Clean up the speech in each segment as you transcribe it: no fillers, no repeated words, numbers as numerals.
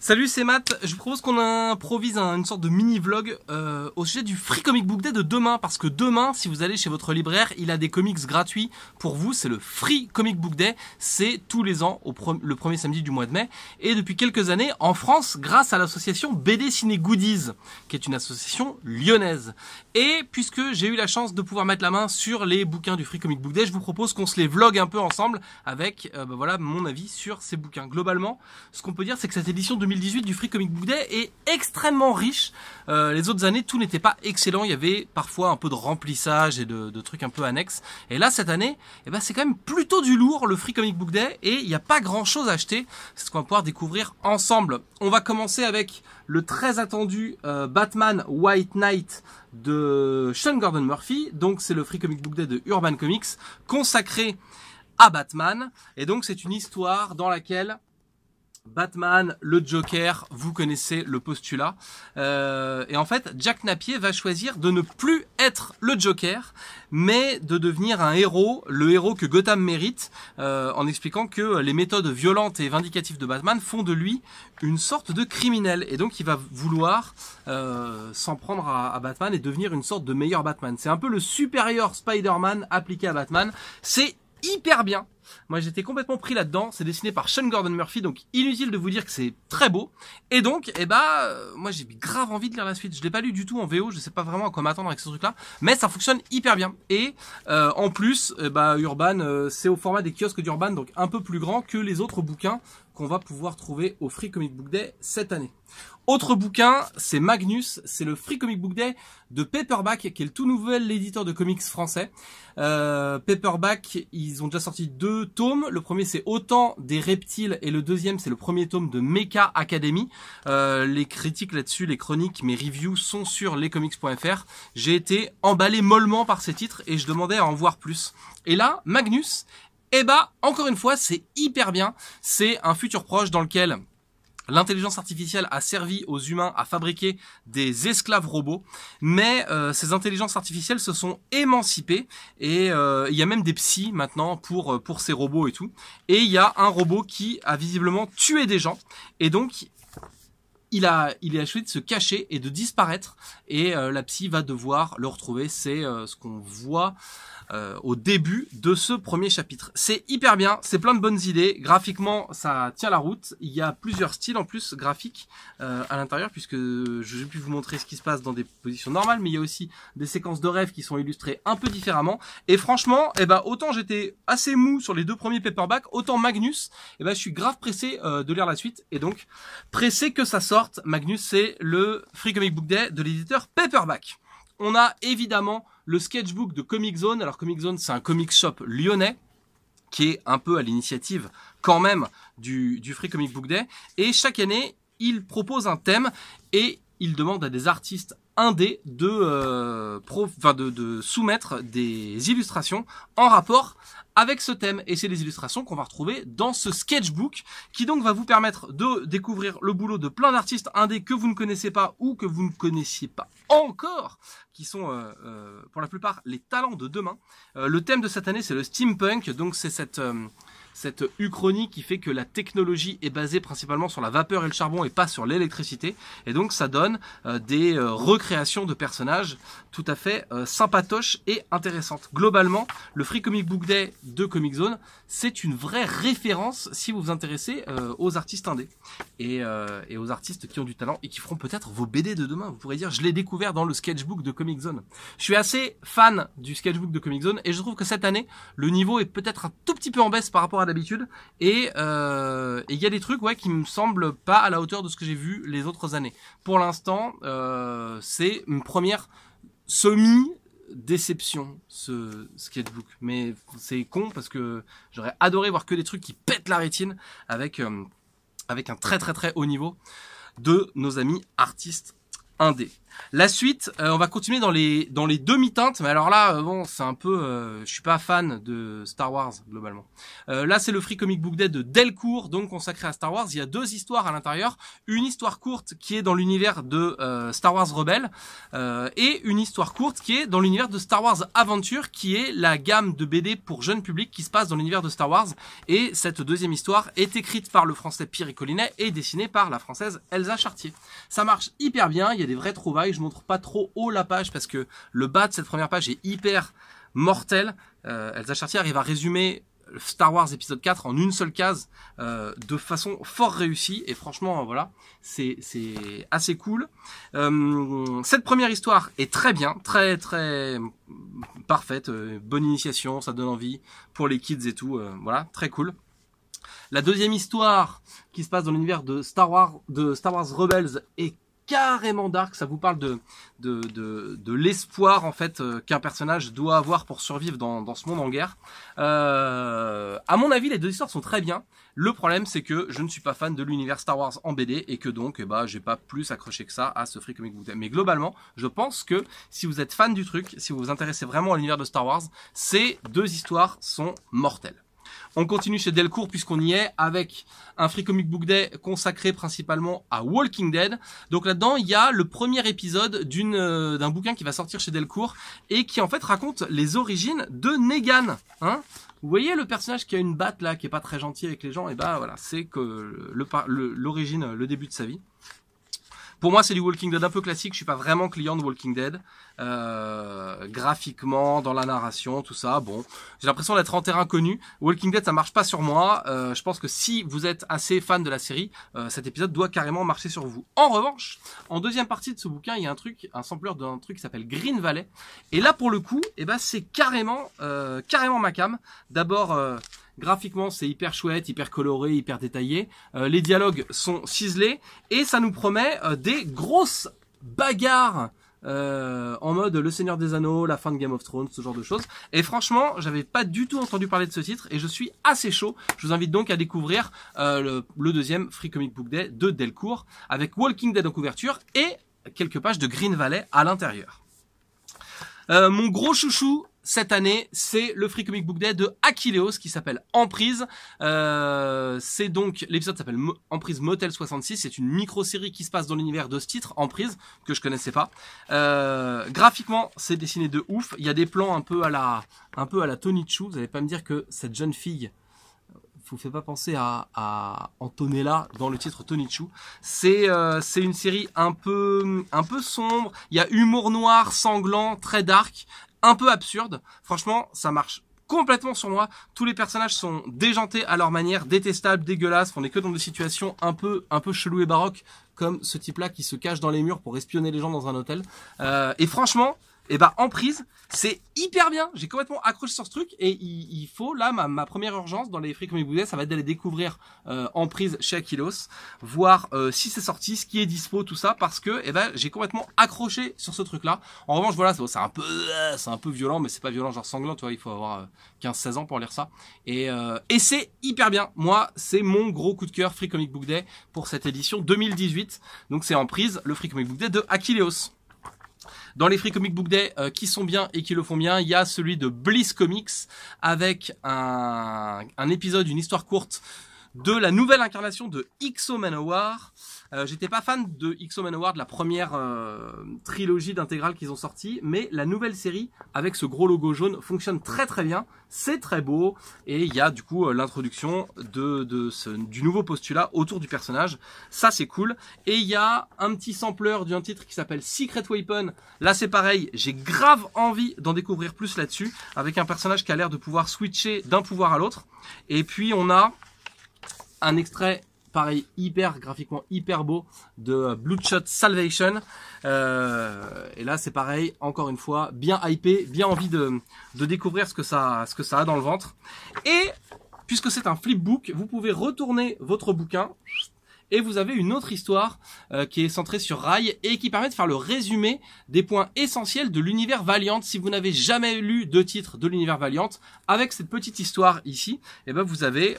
Salut, c'est Matt. Je vous propose qu'on improvise une sorte de mini-vlog au sujet du Free Comic Book Day de demain. Parce que demain, si vous allez chez votre libraire, il a des comics gratuits pour vous. C'est le Free Comic Book Day. C'est tous les ans, le premier samedi du mois de mai. Et depuis quelques années, en France, grâce à l'association BD Ciné Goodies, qui est une association lyonnaise. Et puisque j'ai eu la chance de pouvoir mettre la main sur les bouquins du Free Comic Book Day, je vous propose qu'on se les vlogue un peu ensemble avec voilà, mon avis sur ces bouquins. Globalement, ce qu'on peut dire, c'est que cette édition 2018 du Free Comic Book Day est extrêmement riche. Les autres années, tout n'était pas excellent. Il y avait parfois un peu de remplissage et de trucs un peu annexes. Et là, cette année, c'est quand même plutôt du lourd, le Free Comic Book Day. Et il n'y a pas grand chose à acheter. C'est ce qu'on va pouvoir découvrir ensemble. On va commencer avec le très attendu Batman White Knight de Sean Gordon Murphy. Donc, c'est le Free Comic Book Day de Urban Comics consacré à Batman. Et donc, c'est une histoire dans laquelle Batman, le Joker, vous connaissez le postulat. Et en fait, Jack Napier va choisir de ne plus être le Joker, mais de devenir un héros, le héros que Gotham mérite, en expliquant que les méthodes violentes et vindicatives de Batman font de lui une sorte de criminel. Et donc, il va vouloir s'en prendre à Batman et devenir une sorte de meilleur Batman. C'est un peu le supérieur Spider-Man appliqué à Batman. C'est hyper bien. Moi, j'étais complètement pris là-dedans. C'est dessiné par Sean Gordon Murphy, donc inutile de vous dire que c'est très beau. Et donc, moi, j'ai grave envie de lire la suite. Je l'ai pas lu du tout en VO. Je sais pas vraiment à quoi m'attendre avec ce truc-là, mais ça fonctionne hyper bien. Et en plus, Urban, c'est au format des kiosques d'Urban, donc un peu plus grand que les autres bouquins qu'on va pouvoir trouver au Free Comic Book Day cette année. Autre bouquin, c'est Magnus, c'est le Free Comic Book Day de Paperback, qui est le tout nouvel éditeur de comics français. Paperback, ils ont déjà sorti 2 tomes. Le premier, c'est Autant des reptiles, et le deuxième, c'est le premier tome de Mecha Academy. Les critiques là-dessus, les chroniques, mes reviews sont sur lescomics.fr. J'ai été emballé mollement par ces titres et je demandais à en voir plus. Et là, Magnus, encore une fois, c'est hyper bien. C'est un futur proche dans lequel l'intelligence artificielle a servi aux humains à fabriquer des esclaves robots, mais ces intelligences artificielles se sont émancipées et il y a même des psys maintenant pour ces robots et tout. Et il y a un robot qui a visiblement tué des gens et donc il a choisi de se cacher et de disparaître et la psy va devoir le retrouver. C'est ce qu'on voit au début de ce premier chapitre. C'est hyper bien, c'est plein de bonnes idées. Graphiquement, ça tient la route. Il y a plusieurs styles en plus graphiques à l'intérieur, puisque j'ai pu vous montrer ce qui se passe dans des positions normales, mais il y a aussi des séquences de rêves qui sont illustrées un peu différemment. Et franchement, autant j'étais assez mou sur les 2 premiers paperbacks, autant Magnus, je suis grave pressé de lire la suite, et donc pressé que ça sorte. Magnus, c'est le Free Comic Book Day de l'éditeur Paperback. On a évidemment le sketchbook de Comic Zone. Alors Comic Zone, c'est un comic shop lyonnais qui est un peu à l'initiative quand même du Free Comic Book Day. Et chaque année, il propose un thème et il demande à des artistes indés de soumettre des illustrations en rapport avec ce thème. Et c'est des illustrations qu'on va retrouver dans ce sketchbook qui donc va vous permettre de découvrir le boulot de plein d'artistes indés que vous ne connaissez pas ou que vous ne connaissiez pas encore, qui sont pour la plupart les talents de demain. Le thème de cette année, c'est le steampunk, donc c'est cette uchronie qui fait que la technologie est basée principalement sur la vapeur et le charbon et pas sur l'électricité. Et donc ça donne des recréations de personnages tout à fait sympatoches et intéressantes. Globalement, le Free Comic Book Day de Comic Zone, c'est une vraie référence si vous vous intéressez aux artistes indés et aux artistes qui ont du talent et qui feront peut-être vos BD de demain. Vous pourrez dire, je l'ai découvert dans le sketchbook de Comic Zone. Je suis assez fan du sketchbook de Comic Zone et je trouve que cette année, le niveau est peut-être un tout petit peu en baisse par rapport à d'habitude et il y a des trucs qui me semblent pas à la hauteur de ce que j'ai vu les autres années. Pour l'instant, c'est une première semi-déception, ce sketchbook, mais c'est con parce que j'aurais adoré voir que des trucs qui pètent la rétine avec un très très très haut niveau de nos amis artistes indé. La suite, on va continuer dans les demi-teintes, mais alors là, bon, c'est un peu, je suis pas fan de Star Wars globalement. Là, c'est le Free Comic Book Day de Delcourt, donc consacré à Star Wars. Il y a 2 histoires à l'intérieur, une histoire courte qui est dans l'univers de Star Wars Rebels, et une histoire courte qui est dans l'univers de Star Wars Adventure, qui est la gamme de BD pour jeunes publics qui se passe dans l'univers de Star Wars. Et cette deuxième histoire est écrite par le français Pierre Collinet et dessinée par la française Elsa Chartier. Ça marche hyper bien, il y a des vraies trouvailles. Je montre pas trop haut la page parce que le bas de cette première page est hyper mortel. Elsa Chartier arrive à résumer Star Wars épisode 4 en une seule case de façon fort réussie et franchement voilà, c'est assez cool. Cette première histoire est très bien, très parfaite, bonne initiation, ça donne envie pour les kids et tout, voilà, très cool. La deuxième histoire qui se passe dans l'univers de Star Wars Rebels est carrément dark, ça vous parle de l'espoir en fait qu'un personnage doit avoir pour survivre dans ce monde en guerre. À mon avis, les 2 histoires sont très bien. Le problème, c'est que je ne suis pas fan de l'univers Star Wars en BD et que donc, j'ai pas plus accroché que ça à ce Free Comic Book Day. Mais globalement, je pense que si vous êtes fan du truc, si vous vous intéressez vraiment à l'univers de Star Wars, ces 2 histoires sont mortelles. On continue chez Delcourt puisqu'on y est avec un Free Comic Book Day consacré principalement à Walking Dead. Donc là-dedans, il y a le premier épisode d'un bouquin qui va sortir chez Delcourt et qui en fait raconte les origines de Negan. Hein, vous voyez le personnage qui a une batte là, qui est pas très gentil avec les gens, et bah voilà, c'est que l'origine, le début de sa vie. Pour moi, c'est du Walking Dead un peu classique. Je suis pas vraiment client de Walking Dead. Graphiquement, dans la narration, tout ça. Bon, j'ai l'impression d'être en terrain connu. Walking Dead, ça marche pas sur moi. Je pense que si vous êtes assez fan de la série, cet épisode doit carrément marcher sur vous. En revanche, en deuxième partie de ce bouquin, il y a un sampler d'un truc qui s'appelle Green Valley. Et là, pour le coup, c'est carrément ma cam. D'abord, graphiquement, c'est hyper chouette, hyper coloré, hyper détaillé. Les dialogues sont ciselés et ça nous promet des grosses bagarres en mode Le Seigneur des Anneaux, la fin de Game of Thrones, ce genre de choses. Et franchement, j'avais pas du tout entendu parler de ce titre et je suis assez chaud. Je vous invite donc à découvrir le deuxième Free Comic Book Day de Delcourt avec Walking Dead en couverture et quelques pages de Green Valley à l'intérieur. Mon gros chouchou cette année, c'est le Free Comic Book Day de Achilleos qui s'appelle Emprise. C'est donc, l'épisode s'appelle Emprise Motel 66. C'est une micro-série qui se passe dans l'univers de ce titre, Emprise, que je connaissais pas. Graphiquement, c'est dessiné de ouf. Il y a des plans un peu à la Tony Chu. Vous allez pas me dire que cette jeune fille vous fait pas penser à Antonella dans le titre Tony Chu. C'est une série un peu sombre. Il y a humour noir, sanglant, très dark, un peu absurde. Franchement, ça marche complètement sur moi. Tous les personnages sont déjantés à leur manière, détestables, dégueulasses. On est que dans des situations un peu chelou et baroques, comme ce type-là qui se cache dans les murs pour espionner les gens dans un hôtel. Et franchement, Emprise, c'est hyper bien. J'ai complètement accroché sur ce truc et il faut là ma première urgence dans les Free Comic Book Day, ça va être d'aller découvrir Emprise chez Achilleos, voir si c'est sorti, ce qui est dispo, tout ça, parce que j'ai complètement accroché sur ce truc-là. En revanche, voilà, c'est un peu violent, mais c'est pas violent genre sanglant, tu vois, il faut avoir 15-16 ans pour lire ça. Et c'est hyper bien. Moi, c'est mon gros coup de cœur Free Comic Book Day pour cette édition 2018. Donc c'est Emprise, le Free Comic Book Day de Achilleos. Dans les Free Comic Book Day qui sont bien et qui le font bien, il y a celui de Bliss Comics avec un épisode, une histoire courte de la nouvelle incarnation de X-O Manowar. J'étais pas fan de X-O Manowar, de la première trilogie d'intégrale qu'ils ont sorti, mais la nouvelle série avec ce gros logo jaune fonctionne très très bien, c'est très beau et il y a du coup l'introduction du nouveau postulat autour du personnage, ça c'est cool. Et il y a un petit sampler d'un titre qui s'appelle Secret Weapon, là c'est pareil, j'ai grave envie d'en découvrir plus là-dessus, avec un personnage qui a l'air de pouvoir switcher d'un pouvoir à l'autre. Et puis on a un extrait pareil, graphiquement hyper beau de Bloodshot Salvation. Et là, c'est pareil, encore une fois, bien hypé, bien envie de découvrir ce que ça a dans le ventre. Et puisque c'est un flipbook, vous pouvez retourner votre bouquin Et vous avez une autre histoire qui est centrée sur Rai et qui permet de faire le résumé des points essentiels de l'univers Valiant. Si vous n'avez jamais lu de titre de l'univers Valiant, avec cette petite histoire ici, eh ben vous avez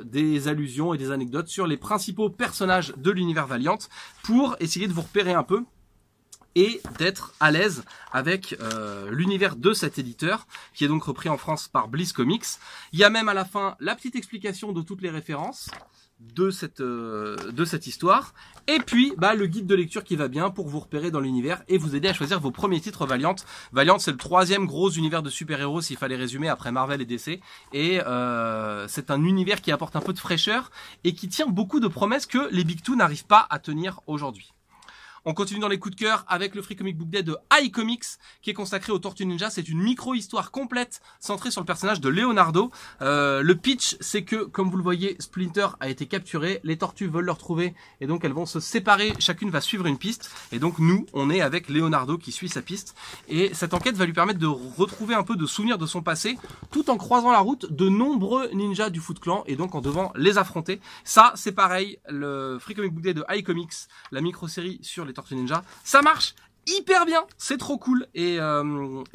des allusions et des anecdotes sur les principaux personnages de l'univers Valiant pour essayer de vous repérer un peu et d'être à l'aise avec l'univers de cet éditeur, qui est donc repris en France par Bliss Comics. Il y a même à la fin la petite explication de toutes les références de cette histoire, et puis le guide de lecture qui va bien pour vous repérer dans l'univers et vous aider à choisir vos premiers titres Valiant. Valiant, c'est le 3e gros univers de super-héros s'il fallait résumer après Marvel et DC, et c'est un univers qui apporte un peu de fraîcheur et qui tient beaucoup de promesses que les Big Two n'arrivent pas à tenir aujourd'hui. On continue dans les coups de cœur avec le Free Comic Book Day de iComics qui est consacré aux Tortues Ninja. C'est une micro-histoire complète centrée sur le personnage de Leonardo. Le pitch, c'est que, comme vous le voyez, Splinter a été capturé. Les tortues veulent le retrouver et donc elles vont se séparer. Chacune va suivre une piste. Et donc nous, on est avec Leonardo qui suit sa piste. Et cette enquête va lui permettre de retrouver un peu de souvenirs de son passé tout en croisant la route de nombreux ninjas du Foot Clan et donc en devant les affronter. Ça, c'est pareil. Le Free Comic Book Day de iComics, la micro-série sur les Tortues Ninja, ça marche hyper bien, c'est trop cool et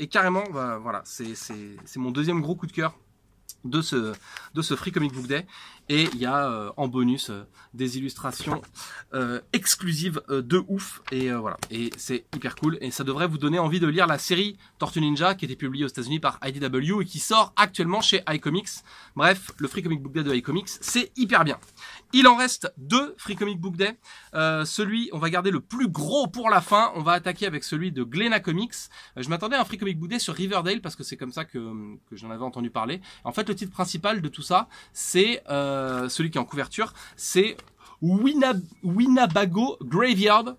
carrément voilà, c'est mon 2e gros coup de cœur de ce Free Comic Book Day. Et il y a en bonus des illustrations exclusives de ouf et voilà, et c'est hyper cool et ça devrait vous donner envie de lire la série Tortue Ninja qui était publiée aux États-Unis par IDW et qui sort actuellement chez iComics. Bref, le Free Comic Book Day de iComics, c'est hyper bien. Il en reste 2 Free Comic Book Day. On va garder le plus gros pour la fin. On va attaquer avec celui de Glénat Comics. Je m'attendais à un Free Comic Book Day sur Riverdale parce que c'est comme ça que j'en avais entendu parler. En fait, le titre principal de tout ça, c'est celui qui est en couverture, c'est Winnebago Graveyard.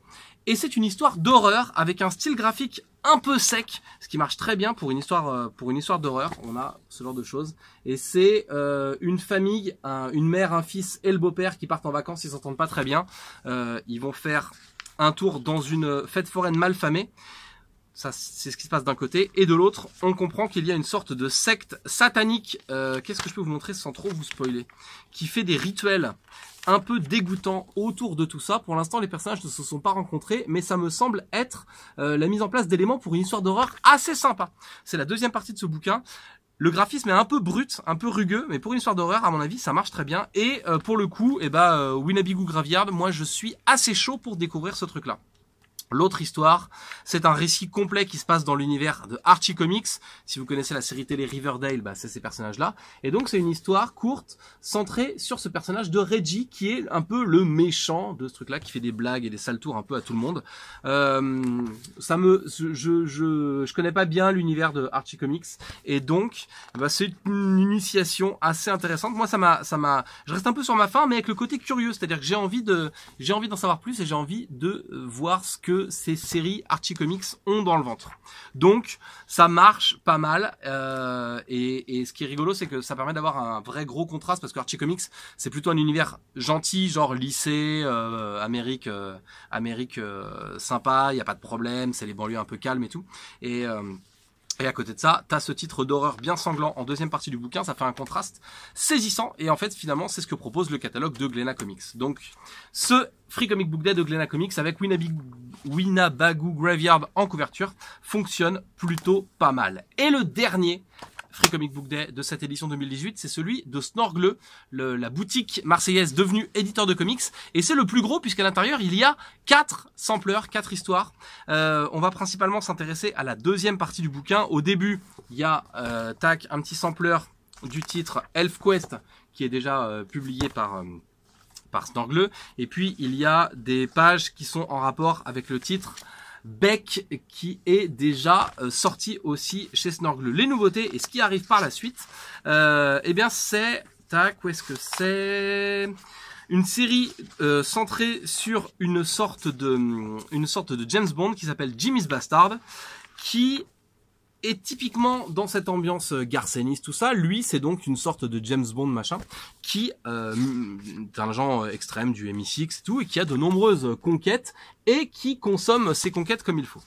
Et c'est une histoire d'horreur avec un style graphique un peu sec, ce qui marche très bien pour une histoire d'horreur. On a ce genre de choses. Et c'est une famille, une mère, un fils et le beau-père qui partent en vacances. Ils s'entendent pas très bien. Ils vont faire un tour dans une fête foraine mal famée. Ça, c'est ce qui se passe d'un côté. Et de l'autre, on comprend qu'il y a une sorte de secte satanique. Qu'est-ce que je peux vous montrer sans trop vous spoiler? Qui fait des rituels un peu dégoûtants autour de tout ça. Pour l'instant, les personnages ne se sont pas rencontrés, mais ça me semble être la mise en place d'éléments pour une histoire d'horreur assez sympa. C'est la 2e partie de ce bouquin. Le graphisme est un peu brut, un peu rugueux, mais pour une histoire d'horreur, à mon avis, ça marche très bien. Et pour le coup, Winnebago Graveyard, moi, je suis assez chaud pour découvrir ce truc-là. L'autre histoire, c'est un récit complet qui se passe dans l'univers de Archie Comics. Si vous connaissez la série télé Riverdale, c'est ces personnages-là. Et donc c'est une histoire courte, centrée sur ce personnage de Reggie, qui est un peu le méchant de ce truc-là, qui fait des blagues et des sales tours un peu à tout le monde. Je connais pas bien l'univers de Archie Comics, et donc c'est une initiation assez intéressante. Moi, je reste un peu sur ma faim, mais avec le côté curieux, c'est-à-dire que j'ai envie d'en savoir plus et j'ai envie de voir ce que ces séries Archie Comics ont dans le ventre. Donc ça marche pas mal et ce qui est rigolo, c'est que ça permet d'avoir un vrai gros contraste parce que Archie Comics, c'est plutôt un univers gentil, genre lycée, Amérique sympa, il y a pas de problème, c'est les banlieues un peu calmes et tout. Et à côté de ça, t'as ce titre d'horreur bien sanglant en 2e partie du bouquin, ça fait un contraste saisissant, et en fait, finalement, c'est ce que propose le catalogue de Glénat Comics. Donc, ce Free Comic Book Day de Glénat Comics avec Winnebago Graveyard en couverture fonctionne plutôt pas mal. Et le dernier Free Comic Book Day de cette édition 2018, c'est celui de Snorgle, la boutique marseillaise devenue éditeur de comics, et c'est le plus gros puisqu'à l'intérieur il y a 4 sampleurs, 4 histoires. On va principalement s'intéresser à la 2e partie du bouquin. Au début, il y a un petit sampleur du titre ElfQuest qui est déjà publié par Snorgle, et puis il y a des pages qui sont en rapport avec le titre Beck qui est déjà sorti aussi chez Snorgle. Les nouveautés et ce qui arrive par la suite, c'est où est-ce que c'est une série centrée sur une sorte de James Bond qui s'appelle Jimmy's Bastard, qui est typiquement dans cette ambiance garcéniste, tout ça. Lui, c'est donc une sorte de James Bond machin, qui est un genre extrême du MI6 et tout, et qui a de nombreuses conquêtes, et qui consomme ses conquêtes comme il faut.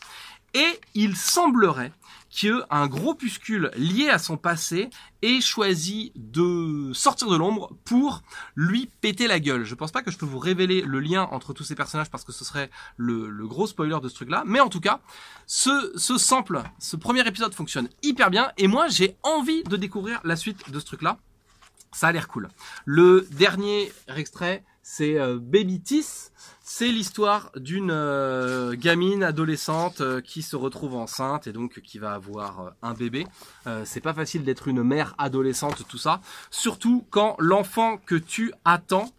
Et il semblerait qu'un groupuscule lié à son passé ait choisi de sortir de l'ombre pour lui péter la gueule. Je pense pas que je peux vous révéler le lien entre tous ces personnages parce que ce serait le gros spoiler de ce truc-là. Mais en tout cas, ce sample, ce premier épisode fonctionne hyper bien et moi j'ai envie de découvrir la suite de ce truc-là. Ça a l'air cool. Le dernier extrait, c'est Baby Teeth. C'est l'histoire d'une gamine adolescente qui se retrouve enceinte et donc qui va avoir un bébé. C'est pas facile d'être une mère adolescente, tout ça. Surtout quand l'enfant que tu attends,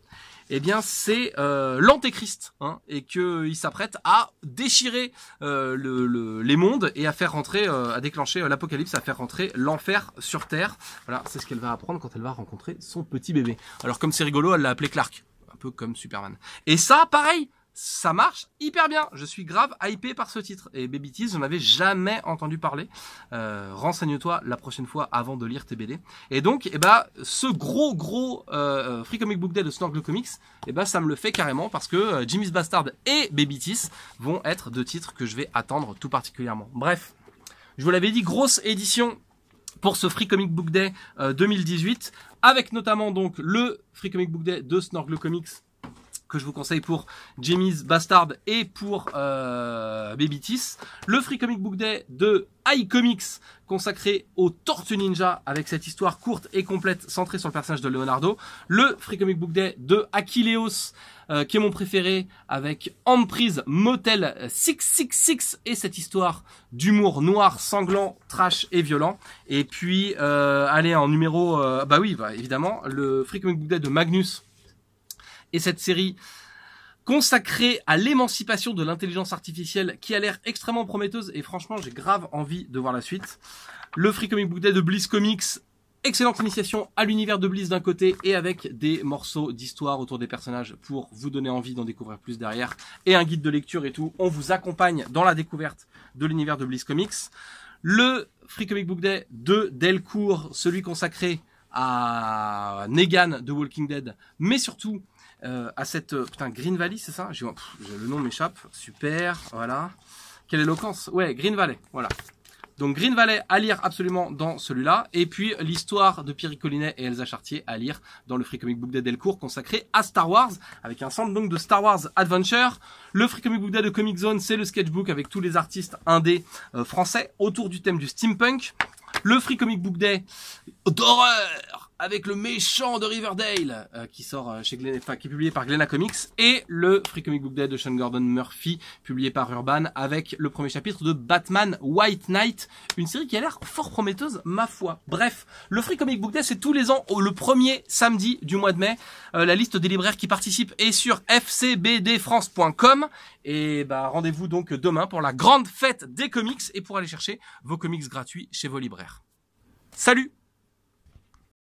eh bien c'est l'antéchrist, hein, et qu'il s'apprête à déchirer les mondes et à faire rentrer, à déclencher l'apocalypse, à faire rentrer l'enfer sur Terre. Voilà, c'est ce qu'elle va apprendre quand elle va rencontrer son petit bébé. Alors comme c'est rigolo, elle l'a appelé Clark. Un peu comme Superman. Et ça, pareil, ça marche hyper bien. Je suis grave hypé par ce titre. Et Baby Teeth, j'en avais jamais entendu parler. Renseigne-toi la prochaine fois avant de lire tes BD. Et donc, ce gros Free Comic Book Day de Snorgle Comics, ça me le fait carrément parce que Jimmy's Bastard et Baby Teeth vont être deux titres que je vais attendre tout particulièrement. Bref, je vous l'avais dit, grosse édition pour ce Free Comic Book Day 2018, avec notamment donc le Free Comic Book Day de Snorgle Comics que je vous conseille pour Jimmy's Bastard et pour Baby Teeth, le Free Comic Book Day de iComics consacré aux Tortues Ninja avec cette histoire courte et complète centrée sur le personnage de Leonardo, le Free Comic Book Day de Achilleos qui est mon préféré avec Emprise Motel 666 et cette histoire d'humour noir, sanglant, trash et violent. Et puis allez en numéro évidemment le Free Comic Book Day de Magnus et cette série consacrée à l'émancipation de l'intelligence artificielle qui a l'air extrêmement prometteuse et franchement j'ai grave envie de voir la suite. Le Free Comic Book Day de Bliss Comics, excellente initiation à l'univers de Bliss d'un côté et avec des morceaux d'histoire autour des personnages pour vous donner envie d'en découvrir plus derrière et un guide de lecture et tout. On vous accompagne dans la découverte de l'univers de Bliss Comics. Le Free Comic Book Day de Delcourt, celui consacré à Negan de Walking Dead, mais surtout à cette Green Valley, c'est ça? Le nom m'échappe. Super, voilà. Quelle éloquence. Ouais, Green Valley, voilà. Donc Green Valley à lire absolument dans celui-là. Et puis l'histoire de Pierre Collinet et Elsa Chartier à lire dans le Free Comic Book Day Delcourt consacré à Star Wars, avec un centre donc de Star Wars Adventure. Le Free Comic Book Day de Comic Zone, c'est le sketchbook avec tous les artistes indés français autour du thème du steampunk. Le Free Comic Book Day d'horreur avec le méchant de Riverdale qui sort qui est publié par Glénat Comics, et le Free Comic Book Day de Sean Gordon Murphy publié par Urban avec le premier chapitre de Batman White Knight, une série qui a l'air fort prometteuse ma foi. Bref, le Free Comic Book Day c'est tous les ans le premier samedi du mois de mai. La liste des libraires qui participent est sur fcbdfrance.com et rendez-vous donc demain pour la grande fête des comics et pour aller chercher vos comics gratuits chez vos libraires. Salut!